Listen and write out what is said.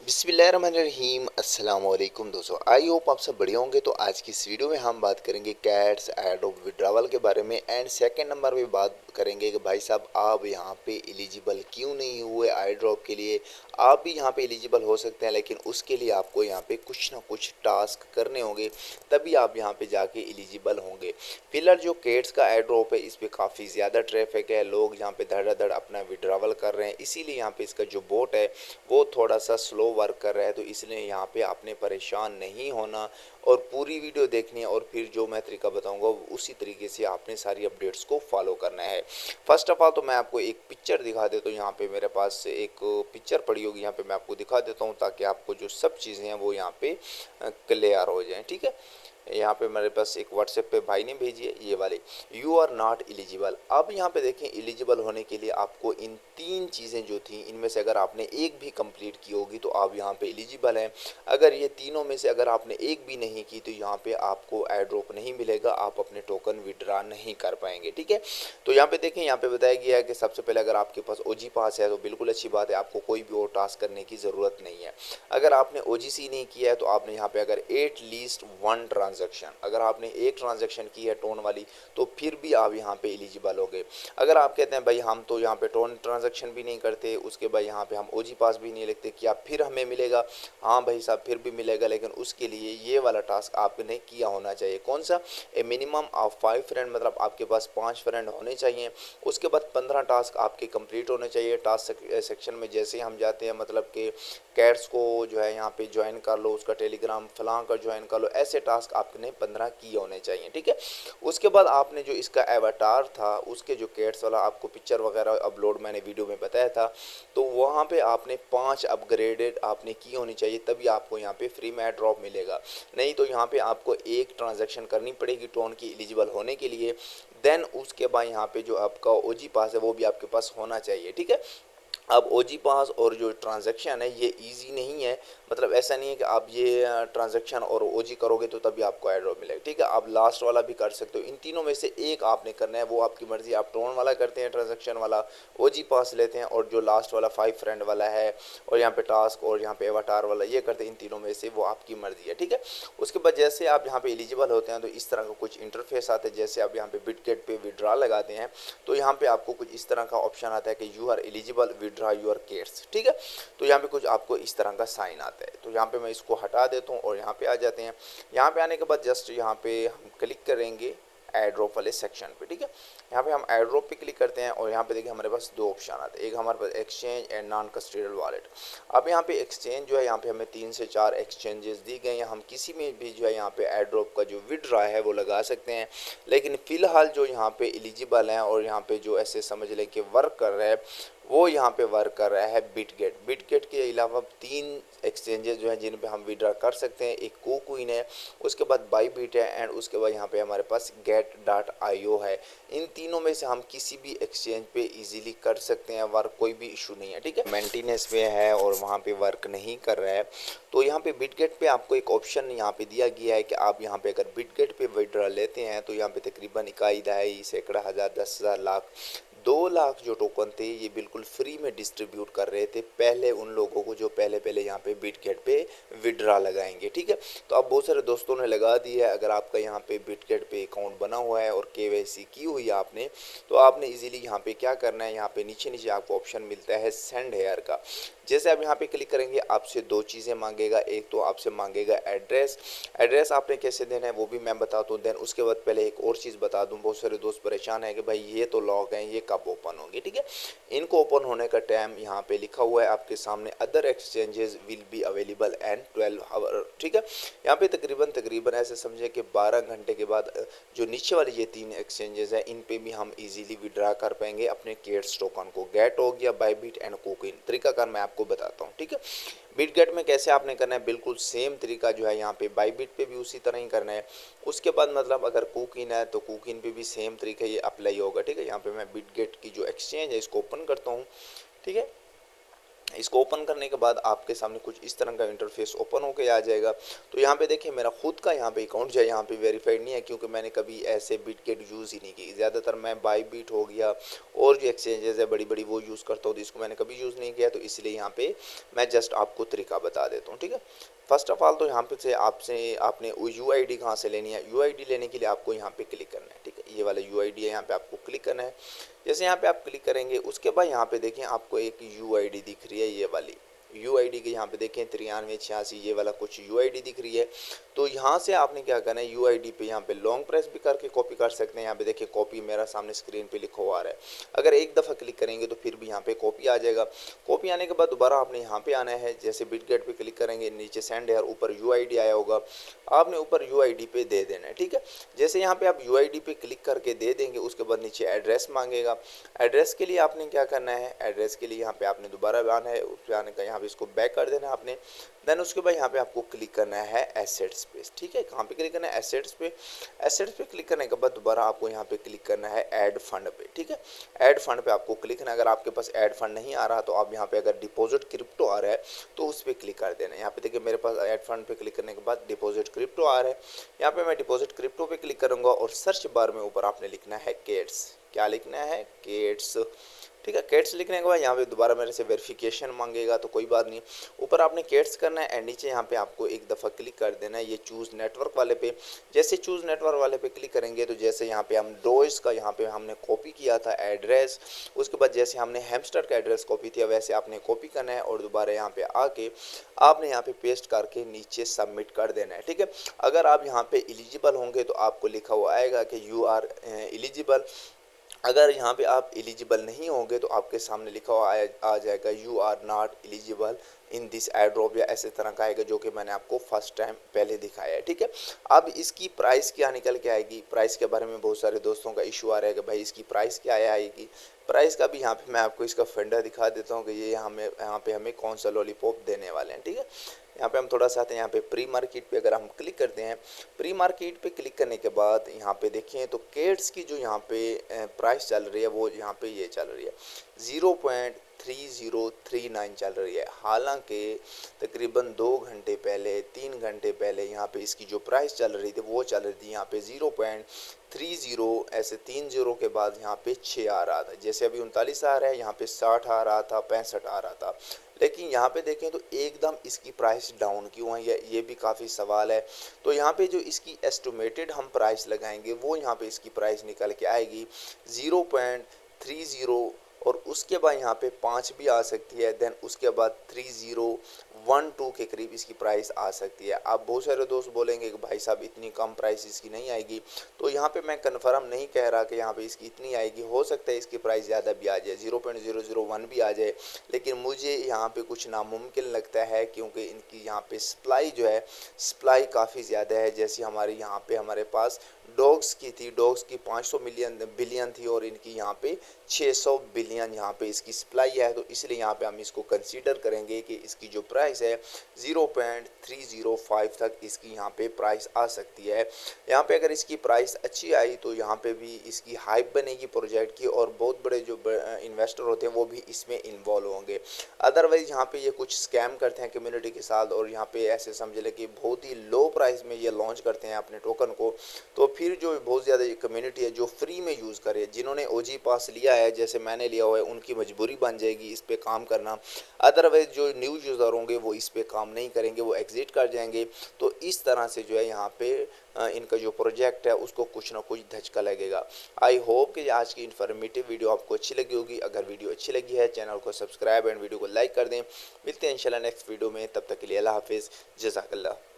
बिस्मिल्लाहिर्रहमानिर्रहीम अस्सलाम वालेकुम दोस्तों। आई होप आप सब बढ़िया होंगे। तो आज की इस वीडियो में हम बात करेंगे कैट्स एडोब विड्रावल के बारे में एंड सेकंड नंबर पे बात करेंगे कि भाई साहब आप यहाँ पे एलिजिबल क्यों नहीं हुए आई ड्रॉप के लिए। आप भी यहाँ पे एलिजिबल हो सकते हैं, लेकिन उसके लिए आपको यहाँ पे कुछ ना कुछ टास्क करने होंगे, तभी आप यहाँ पे जाके एलिजिबल होंगे। फिलहाल जो कैट्स का आई ड्रॉप है इस पर काफ़ी ज़्यादा ट्रैफिक है, लोग यहाँ पे धड़ाधड़ अपना विड्रावल कर रहे हैं, इसीलिए यहाँ पे इसका जो बोट है वो थोड़ा सा स्लो वर्क कर रहा है। तो इसलिए यहाँ पे आपने परेशान नहीं होना और पूरी वीडियो देखनी है, और फिर जो मैं तरीका बताऊंगा उसी तरीके से आपने सारी अपडेट्स को फॉलो करना है। फर्स्ट ऑफ ऑल तो मैं आपको एक पिक्चर दिखा देता हूँ। यहाँ पे मेरे पास एक पिक्चर पड़ी होगी, यहाँ पे मैं आपको दिखा देता हूँ ताकि आपको जो सब चीज़ें हैं वो यहाँ पे क्लियर हो जाएं। ठीक है, यहाँ पे मेरे पास एक व्हाट्सएप पे भाई ने भेजी है ये वाली, यू आर नॉट एलिजिबल। अब यहाँ पे देखें, एलिजिबल होने के लिए आपको इन तीन चीज़ें जो थी इनमें से अगर आपने एक भी कंप्लीट की होगी तो आप यहाँ पे एलिजिबल हैं। अगर ये तीनों में से अगर आपने एक भी नहीं की तो यहाँ पे आपको एयर ड्रॉप नहीं मिलेगा, आप अपने टोकन विड्रा नहीं कर पाएंगे। ठीक है, तो यहाँ पे देखें, यहाँ पे बताया गया है कि सबसे पहले अगर आपके पास ओजी पास है तो बिल्कुल अच्छी बात है, आपको कोई भी और टास्क करने की ज़रूरत नहीं है। अगर आपने ओजीसी नहीं किया है तो आपने यहाँ पे अगर एट लीस्ट वन ट्रांजेक्शन, अगर आपने एक ट्रांजेक्शन की है टोन वाली, तो फिर भी आप यहाँ पे एलिजिबल होंगे। अगर आप कहते हैं भाई हम तो यहाँ पे टोन ट्रांजेक्शन भी नहीं करते, उसके बाद यहाँ पे हम ओजी पास भी नहीं लिखते, क्या फिर हमें मिलेगा? हाँ भाई साहब, फिर भी मिलेगा, लेकिन उसके लिए ये वाला टास्क आपने किया होना चाहिए। कौन सा? ए मिनिमम ऑफ 5 फ्रेंड, मतलब आपके पास 5 फ्रेंड होने चाहिए। उसके बाद 15 टास्क आपके कंप्लीट होने चाहिए। टास्क सेक्शन में जैसे हम जाते हैं, मतलब कि कैट्स को जो है यहाँ पे ज्वाइन कर लो, उसका टेलीग्राम फलां का ज्वाइन कर लो, ऐसे टास्क आपने 15 किए होने चाहिए। ठीक है, उसके बाद आपने जो इसका एवाटार था, उसके जो कैट्स वाला आपको पिक्चर वगैरह अपलोड मैंने वीडियो में बताया था, तो वहाँ पे आपने 5 अपग्रेडेड आपने की होनी चाहिए, तभी आपको यहाँ पे फ्री में ड्रॉप मिलेगा। नहीं तो यहाँ पे आपको एक ट्रांजैक्शन करनी पड़ेगी टोन की एलिजिबल होने के लिए। देन उसके बाद यहाँ पे जो आपका ओजी पास है वो भी आपके पास होना चाहिए। ठीक है, अब ओजी पास और जो ट्रांजैक्शन है ये इजी नहीं है, मतलब ऐसा नहीं है कि आप ये ट्रांजैक्शन और ओजी करोगे तो तभी आपको एयर ड्रॉप मिलेगा। ठीक है, आप लास्ट वाला भी कर सकते हो, इन तीनों में से एक आपने करना है, वो आपकी मर्जी। आप टोन वाला करते हैं, ट्रांजैक्शन वाला, ओजी पास लेते हैं, और जो लास्ट वाला 5 फ्रेंड वाला है और यहाँ पे टास्क और यहाँ पे एवाटार वाला ये करते हैं, इन तीनों में से वो आपकी मर्जी है। ठीक है, उसके बाद जैसे आप यहाँ पे एलिजिबल होते हैं तो इस तरह का कुछ इंटरफेस आता है। जैसे आप यहाँ पे बिटगेट पे विड्रा लगाते हैं तो यहाँ पे आपको कुछ इस तरह का ऑप्शन आता है कि you are eligible withdraw your cats. ठीक है, तो यहाँ पे कुछ आपको इस तरह का साइन आता है, तो यहाँ पे मैं इसको हटा देता हूँ और यहाँ पे आ जाते हैं। यहाँ पे आने के बाद जस्ट यहाँ पे हम क्लिक करेंगे एयर ड्रॉप वाले सेक्शन पे। ठीक है, यहाँ पे हम एयर ड्रॉप पे क्लिक करते हैं और यहाँ पे देखिए हमारे पास दो ऑप्शन आते हैं, एक हमारे पास exchange and non custodial wallet. अब यहाँ पे एक्सचेंज जो है, यहाँ पे हमें 3 से 4 एक्सचेंजेस दी गए हैं, हम किसी में भी जो है यहाँ पे एयर ड्रॉप का जो विड्रा है वो लगा सकते हैं। लेकिन फिलहाल जो यहाँ पे एलिजिबल हैं और यहाँ पे जो ऐसे समझ लें कि वर्क कर रहा है, वो यहाँ पे वर्क कर रहा है बिटगेट। बिटगेट के अलावा 3 एक्सचेंजेस जो हैं जिन पे हम विड्रा कर सकते हैं, एक कोकूइन है, उसके बाद बाईबिट है, एंड उसके बाद यहाँ पे हमारे पास get.io है। इन तीनों में से हम किसी भी एक्सचेंज पे इजीली कर सकते हैं वर्क, कोई भी इशू नहीं है। ठीक है, मेंटेनेंस पे है और वहाँ पे वर्क नहीं कर रहा है, तो यहाँ पे बिटगेट पे आपको एक ऑप्शन यहाँ पे दिया गया है कि आप यहाँ पे अगर बिटगेट पे विड्रा लेते हैं तो यहाँ पे तकरीबन इकाई दहाई सैकड़ा हज़ार 10,000 लाख 2 लाख जो टोकन थे ये बिल्कुल फ्री में डिस्ट्रीब्यूट कर रहे थे पहले उन लोगों को जो पहले पहले यहाँ पे बिटगेट पे विड्रा लगाएंगे। ठीक है, तो अब बहुत सारे दोस्तों ने लगा दिया है। अगर आपका यहाँ पे बिटगेट पे अकाउंट बना हुआ है और केवाईसी की हुई है आपने, तो आपने इजीली यहाँ पे क्या करना है, यहाँ पे नीचे नीचे आपको ऑप्शन मिलता है सेंड हेयर का। जैसे आप यहाँ पे क्लिक करेंगे आपसे दो चीज़ें मांगेगा, एक तो आपसे मांगेगा एड्रेस। एड्रेस आपने कैसे देना है वो भी मैं बताता हूँ। देन उसके बाद पहले एक और चीज़ बता दूँ, बहुत सारे दोस्त परेशान है कि भाई ये तो लॉक है, ये कब ओपन होंगे। ठीक है, इनको ओपन होने का टाइम यहाँ पे लिखा हुआ है आपके सामने, other exchanges will be available and 12 hour. ठीक है, यहाँ पे तकरीबन तकरीबन ऐसे समझे कि 12 घंटे के बाद जो नीचे वाली ये 3 एक्सचेंजेस है इन पे भी हम इजीली विड्रा कर पाएंगे अपने केट्स टोकन को। गेट हो गया, बाईबिट एंड कोकूइन। तरीकाकार मैं आपको बताता हूँ। ठीक है, बिटगेट में कैसे आपने करना है, बिल्कुल सेम तरीका जो है यहाँ पे बाईबिट पे भी उसी तरह ही करना है। उसके बाद मतलब अगर कोकूइन है तो कोकूइन पे भी सेम तरीका ये अप्लाई होगा। ठीक है, यहाँ पे मैं बिटगेट की जो एक्सचेंज है इसको ओपन करता हूँ। ठीक है, इसको ओपन करने के बाद आपके सामने कुछ इस तरह का इंटरफेस ओपन होके आ जाएगा। तो यहाँ पे देखिए मेरा खुद का यहाँ पे अकाउंट जो है यहाँ पे वेरीफाइड नहीं है, क्योंकि मैंने कभी ऐसे बिटगेट यूज़ ही नहीं की। ज़्यादातर मैं बाईबिट हो गया और जो एक्सचेंजेस है बड़ी बड़ी वो यूज़ करता हूँ, तो इसको मैंने कभी यूज़ नहीं किया, तो इसलिए यहाँ पे मैं जस्ट आपको तरीका बता देता हूँ, ठीक है। फर्स्ट ऑफ ऑल तो यहाँ पे से आपने यू आई डी कहाँ से लेनी है। यू आई डी लेने के लिए आपको यहाँ पे क्लिक करना है, ठीक है। ये वाला यू आई डी है, यहाँ पे आपको क्लिक करना है। जैसे यहाँ पे आप क्लिक करेंगे उसके बाद यहाँ पे देखें आपको एक यू आई डी दिख रही है, ये वाली यू आई डी के यहाँ पे देखें 9386 ये वाला कुछ यू आई डी दिख रही है। तो यहाँ से आपने क्या करना है, यू आई डी पे यहाँ पे लॉन्ग प्रेस भी करके कॉपी कर सकते हैं। यहाँ पे देखिए कॉपी मेरा सामने स्क्रीन पे लिखा हुआ आ रहा है। अगर एक दफ़ा क्लिक करेंगे तो फिर भी यहाँ पे कॉपी आ जाएगा। कॉपी आने के बाद दोबारा आपने यहाँ पे आना है, जैसे बिटगेट पे क्लिक करेंगे नीचे सेंड है, ऊपर यू आई डी आया होगा, आपने ऊपर यू आई डी पे दे देना है, ठीक है। जैसे यहाँ पे आप यू आई डी पे क्लिक करके दे देंगे उसके बाद नीचे एड्रेस मांगेगा। एड्रेस के लिए आपने क्या करना है, एड्रेस के लिए यहाँ पे आपने दोबारा आना है, उस पर आने का यहाँ पे इसको बैक कर देना है आपने। देन उसके बाद यहाँ पे आपको क्लिक करना है एसेट्स पे, ठीक है। कहाँ पे क्लिक करना है, एसेट्स पे। एसेट्स पे क्लिक करने के बाद दोबारा आपको यहाँ पे क्लिक करना है ऐड फंड पे, ठीक है। ऐड फंड पे आपको क्लिक करना है। अगर आपके पास ऐड फंड नहीं आ रहा तो आप यहाँ पे अगर डिपॉजिट क्रिप्टो आ रहा है तो उस पर क्लिक कर देना है। यहाँ पे देखिए मेरे पास ऐड फंड पे क्लिक करने के बाद डिपॉजिट क्रिप्टो आ रहा है। यहाँ पे मैं डिपॉजिट क्रिप्टो पे क्लिक करूँगा और सर्च बार में ऊपर आपने लिखना है केट्स। क्या लिखना है, केट्स, ठीक है। केट्स लिखने के बाद यहाँ पे दोबारा मेरे से वेरिफिकेशन मांगेगा, तो कोई बात नहीं, ऊपर आपने केट्स करना है एंड नीचे यहाँ पे आपको एक दफ़ा क्लिक कर देना है ये चूज़ नेटवर्क वाले पे। जैसे चूज़ नेटवर्क वाले पे क्लिक करेंगे तो जैसे यहाँ पे हम डोज का यहाँ पे हमने कॉपी किया था एड्रेस, उसके बाद जैसे हमने हैमस्टर का एड्रेस कॉपी किया वैसे आपने कॉपी करना है और दोबारा यहाँ पे आके आपने यहाँ पे पेस्ट करके नीचे सबमिट कर देना है, ठीक है। अगर आप यहाँ पे एलिजिबल होंगे तो आपको लिखा हुआ आएगा कि यू आर एलिजिबल। अगर यहाँ पे आप एलिजिबल नहीं होंगे तो आपके सामने लिखा हुआ आ जाएगा you are not eligible in this airdrop, या ऐसे तरह का आएगा जो कि मैंने आपको फर्स्ट टाइम पहले दिखाया है, ठीक है। अब इसकी प्राइस क्या निकल के आएगी, प्राइस के बारे में बहुत सारे दोस्तों का इशू आ रहा है कि भाई इसकी प्राइस क्या आएगी। प्राइस का भी यहाँ पे मैं आपको इसका फंडा दिखा देता हूँ कि ये यहाँ पे हमें कौन सा लॉलीपॉप देने वाले हैं, ठीक है। यहाँ पे हम थोड़ा सा आते हैं, यहाँ पे प्री मार्केट पे अगर हम क्लिक करते हैं, प्री मार्केट पे क्लिक करने के बाद यहाँ पे देखें तो केट्स की जो यहाँ पे प्राइस चल रही है वो यहाँ पे ये चल रही है 0.3039 चल रही है। हालांकि तकरीबन 2 घंटे पहले 3 घंटे पहले यहाँ पे इसकी जो प्राइस चल रही थी वो चल रही थी यहाँ पे 0.30, ऐसे 3 जीरो के बाद यहाँ पे 6 आ रहा था। जैसे अभी 39 आ रहा है, यहाँ पे 60 आ रहा था, 65 आ रहा था। लेकिन यहाँ पे देखें तो एकदम इसकी प्राइस डाउन क्यों है, ये भी काफ़ी सवाल है। तो यहाँ पे जो इसकी एस्टिमेटेड हम प्राइस लगाएंगे वो यहाँ पे इसकी प्राइस निकल के आएगी 0.30 और उसके बाद यहाँ पे 5 भी आ सकती है। देन उसके बाद 3012 के करीब इसकी प्राइस आ सकती है। आप बहुत सारे दोस्त बोलेंगे कि भाई साहब इतनी कम प्राइस इसकी नहीं आएगी, तो यहाँ पे मैं कन्फर्म नहीं कह रहा कि यहाँ पे इसकी इतनी आएगी। हो सकता है इसकी प्राइस ज़्यादा भी आ जाए, 0.001 भी आ जाए, लेकिन मुझे यहाँ पे कुछ नामुमकिन लगता है क्योंकि इनकी यहाँ पे सप्लाई जो है सप्लाई काफ़ी ज़्यादा है। जैसे हमारी यहाँ पे हमारे पास डॉग्स की थी, डॉग्स की 500 बिलियन थी और इनकी यहाँ पे 600 बिलियन यहाँ पे इसकी सप्लाई है। तो इसलिए यहाँ पे हम इसको कंसीडर करेंगे कि इसकी जो प्राइस है 0.305 तक इसकी यहाँ पे प्राइस आ सकती है। यहाँ पे अगर इसकी प्राइस अच्छी आई तो यहाँ पे भी इसकी हाइप बनेगी प्रोजेक्ट की और बहुत बड़े जो इन्वेस्टर होते हैं वो भी इसमें इन्वॉल्व होंगे। अदरवाइज यहाँ पे ये कुछ स्कैम करते हैं कम्युनिटी के साथ और यहाँ पे ऐसे समझ लें कि बहुत ही लो प्राइस में ये लॉन्च करते हैं अपने टोकन को। तो फिर जो बहुत ज़्यादा कम्युनिटी है जो फ्री में यूज़ करे, जिन्होंने ओजी पास लिया है जैसे मैंने लिया हुआ है, उनकी मजबूरी बन जाएगी इस पे काम करना। अदरवाइज जो न्यू यूज़र होंगे वो इस पे काम नहीं करेंगे, वो एग्जिट कर जाएंगे। तो इस तरह से जो है यहाँ पे इनका जो प्रोजेक्ट है उसको कुछ ना कुछ धचका लगेगा। आई होप कि आज की इन्फॉर्मेटिव वीडियो आपको अच्छी लगी होगी। अगर वीडियो अच्छी लगी है चैनल को सब्सक्राइब एंड वीडियो को लाइक कर दें। मिलते हैं इंशाल्लाह नेक्स्ट वीडियो में, तब तक के लिए अल्लाह हाफिज़, जज़ाकल्लाह।